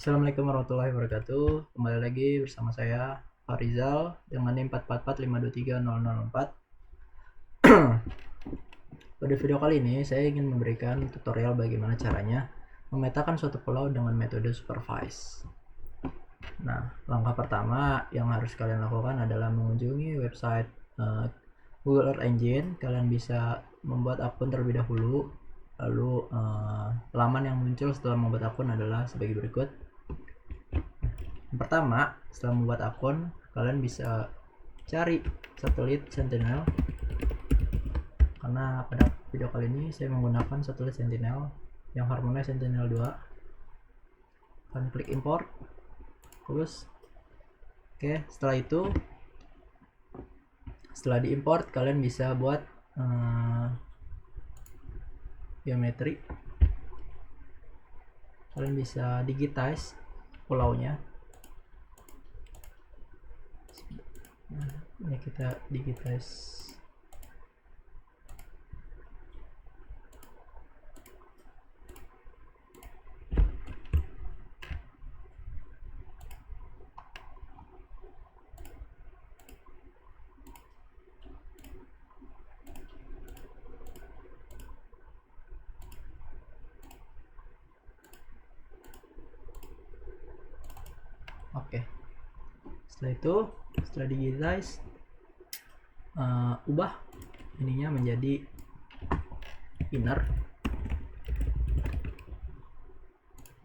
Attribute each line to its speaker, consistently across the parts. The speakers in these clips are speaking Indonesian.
Speaker 1: Assalamualaikum warahmatullahi wabarakatuh. Kembali lagi bersama saya Farizal dengan NIM 444523004. Pada video kali ini saya ingin memberikan tutorial bagaimana caranya memetakan suatu pulau dengan metode supervise. Nah, langkah pertama yang harus kalian lakukan adalah mengunjungi website Google Earth Engine. Kalian bisa membuat akun terlebih dahulu. Lalu laman yang muncul setelah membuat akun adalah sebagai berikut. Yang pertama, setelah membuat akun, kalian bisa cari satelit Sentinel. Karena pada video kali ini saya menggunakan satelit Sentinel yang Harmonize Sentinel 2. Kalian klik import, terus oke, setelah itu setelah diimport kalian bisa buat geometri. Kalian bisa digitize pulaunya. Nah, ini kita digitize. Oke, setelah itu setelah digitize, ubah ininya menjadi inner.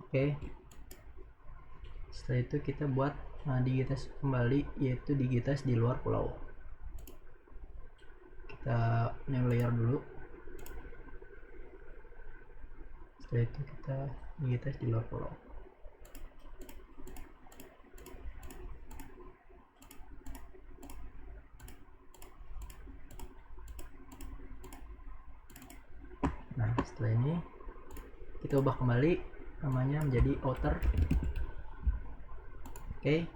Speaker 1: Oke, setelah itu kita buat digitize kembali, yaitu digitize di luar pulau. Kita new layer dulu. Setelah itu kita digitize di luar pulau. Nah, setelah ini kita ubah kembali namanya menjadi outer. Oke,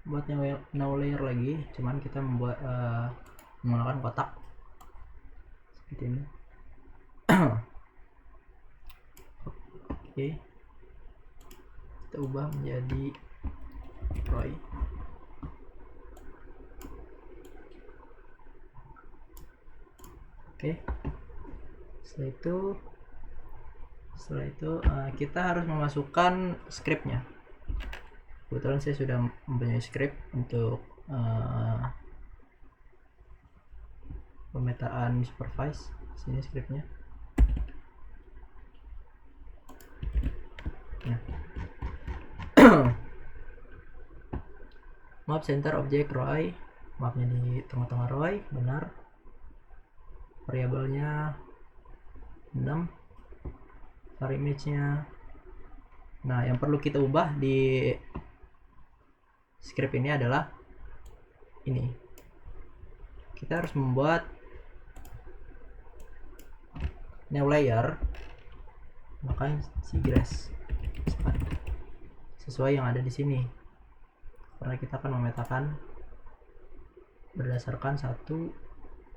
Speaker 1: buat new layer lagi, cuman kita membuat menggunakan kotak seperti ini. Oke, kita ubah menjadi Roy. Oke, setelah itu kita harus memasukkan scriptnya. Kebetulan saya sudah mempunyai script untuk pemetaan supervise. Sini scriptnya. Nah. Map center object Roy, mapnya di tengah-tengah Roy, benar. Variabelnya 6, var image-nya. Nah, yang perlu kita ubah di script ini adalah ini. Kita harus membuat new layer, bahkan seagrass sesuai yang ada di sini, karena kita akan memetakan berdasarkan 1,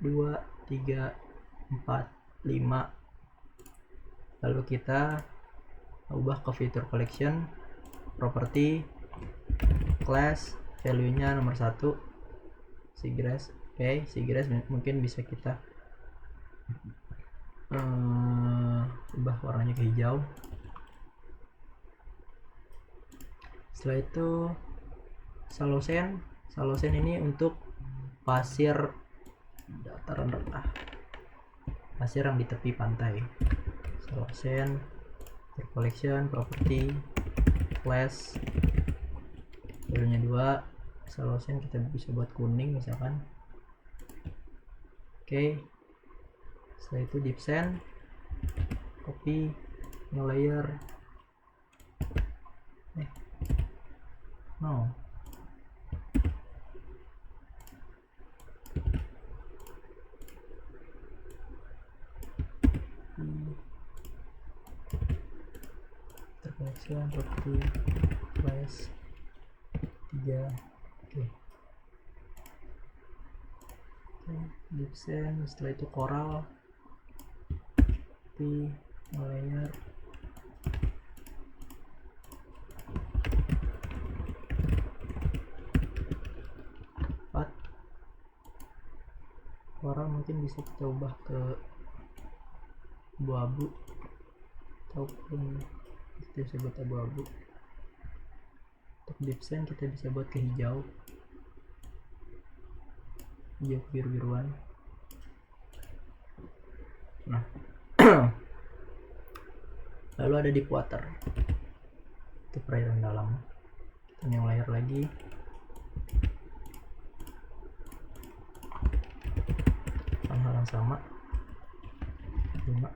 Speaker 1: 2, 3, 4, 5. Lalu kita ubah ke fitur collection, property, class, value nya nomor 1, seagrass. Oke, seagrass mungkin bisa kita ubah warnanya ke hijau. Setelah itu shallow sand ini untuk pasir dataran rendah, pasir yang di tepi pantai. Shallow sand, collection, property, class, value nya 2. Shallow sand kita bisa buat kuning misalkan. Oke, setelah itu deep sand, copy, new layer. No. Terkoneksi property class 3. Oke. Deep sand, setelah itu coral, new layer. mungkin bisa kita ubah ke abu-abu ataupun kita bisa buat abu-abu. Untuk deepsen kita bisa buat ke hijau biru-biruan. Nah lalu ada deep water, itu perairan dalam. Kita yang layer lagi, hal yang sama 5.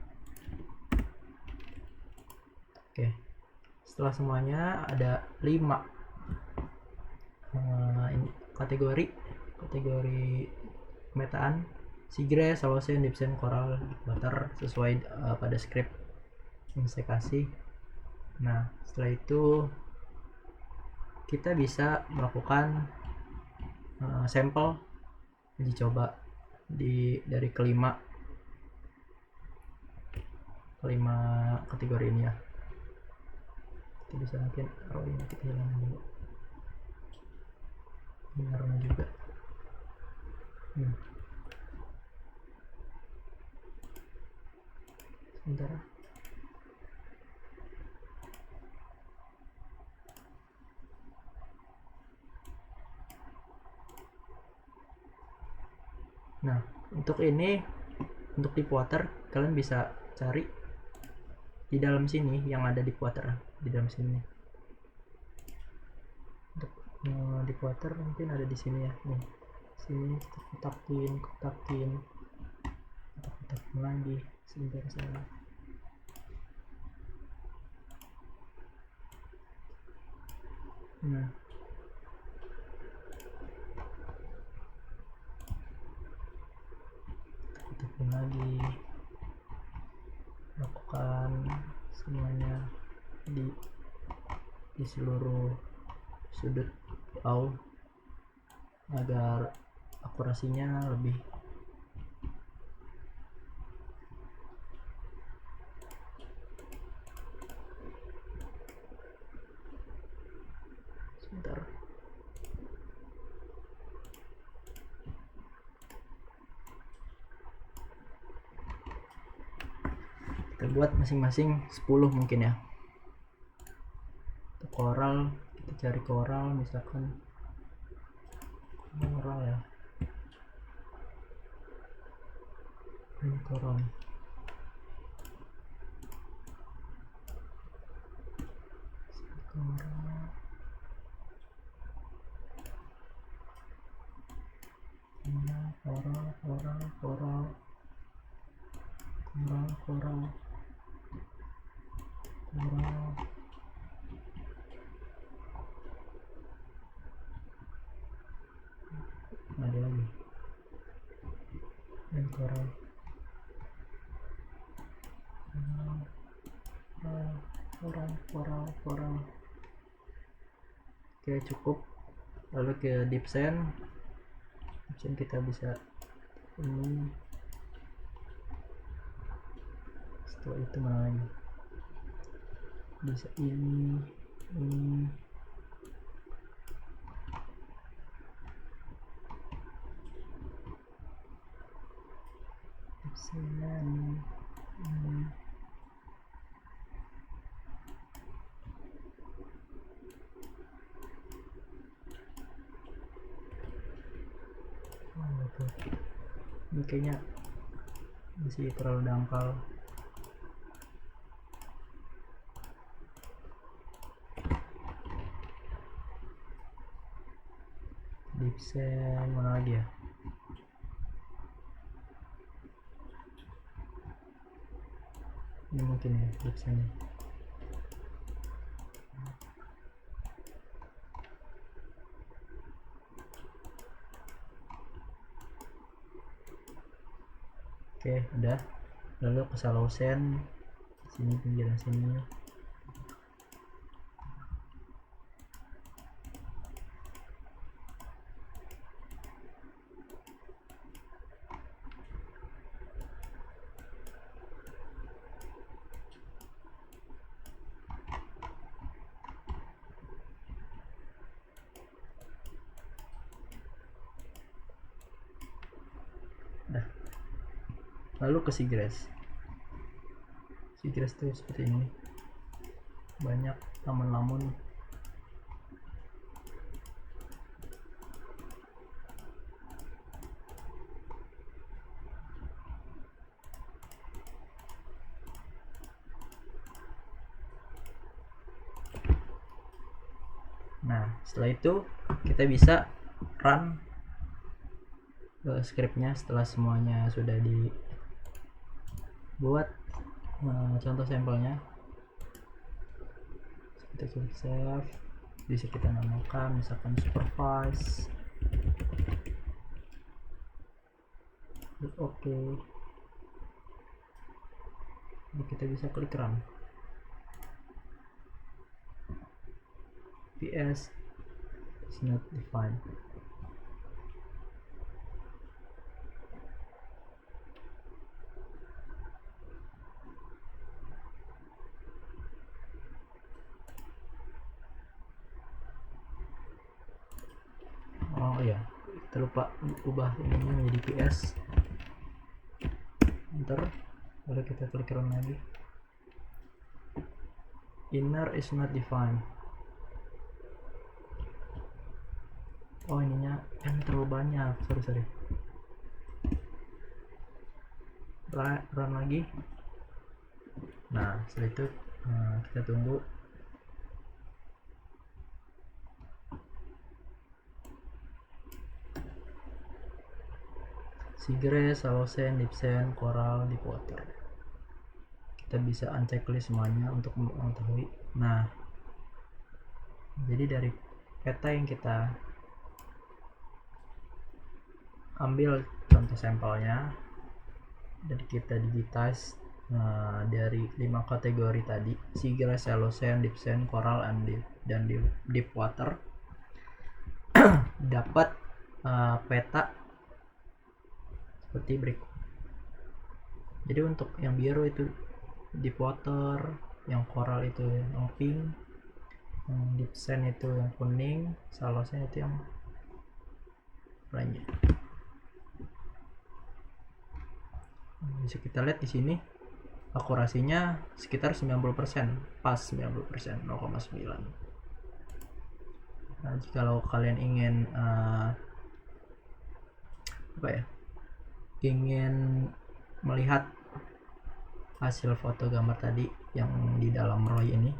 Speaker 1: Oke, setelah semuanya ada 5 ini kategori pemetaan: seagrass, halocene, deepsen, coral, deep water, sesuai pada script yang saya kasih. Nah setelah itu kita bisa melakukan sampel uji coba dari kelima kategori ini ya. Kita bisa mungkin ini kita hilangin dulu, ini aromnya juga. Sebentar. Nah untuk ini, untuk deep water kalian bisa cari di dalam sini yang ada deep water di dalam sini. Untuk deep water mungkin ada di sini ya, nih sini kita kotakin lagi. Sebentar saya. Nah kotakin lagi, lakukan semuanya di seluruh sudut pulau agar akurasinya lebih. Sebentar. Kita buat masing-masing 10 mungkin ya. Untuk coral kita cari coral, misalkan coral ya, ini coral. Coral. Ada lagi dan coral. Oke cukup. Lalu ke deepsen kita bisa ini. Setelah itu mana lagi, bisa ini deepsen. Ini kayaknya masih terlalu dangkal. Deepsen mana lagi ya? Ini mungkin ya deepsen. Oke udah. Lalu ke halocene sini, pinggiran sini. Dah lalu ke seagrass. Seagrass tuh seperti ini, banyak lamun-lamun. Nah, setelah itu kita bisa run scriptnya setelah semuanya sudah dibuat. Contoh sampelnya kita klik save, bisa kita namakan misalkan supervise. Oke, kita bisa klik run. PS is not defined. Oh iya, kita lupa ubah ininya menjadi PS. Enter, lalu kita klik run lagi. Inner is not defined. Oh, ininya yang terlalu banyak, sorry. Run lagi. Nah, setelah itu kita tunggu. Seagrass, Holocene, Deepsend, Coral, Deepwater. Kita bisa unchecklist semuanya untuk mengetahui. Nah, jadi dari peta yang kita ambil contoh sampelnya dan kita digitize dari 5 kategori tadi, Seagrass, Holocene, Deepsend, Coral, dan Deepwater, dapat peta seperti berikut. Jadi untuk yang biru itu Deepwater, yang Coral itu yang pink, yang Deepsend itu yang kuning, Holocene itu yang oranye. Bisa kita lihat di sini akurasinya sekitar 90%, pas 90%, 0,9. Nah, kalau kalian ingin ingin melihat hasil foto gambar tadi yang di dalam Roy ini,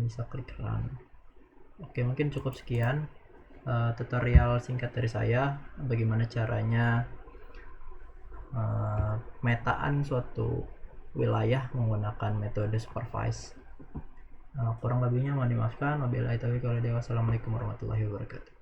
Speaker 1: bisa klik run. Oke, mungkin cukup sekian tutorial singkat dari saya bagaimana caranya metaan suatu wilayah menggunakan metode supervise. Kurang lebihnya mohon dimaafkan. Wabillahi taufiq wal hidayah. Wassalamualaikum warahmatullahi wabarakatuh.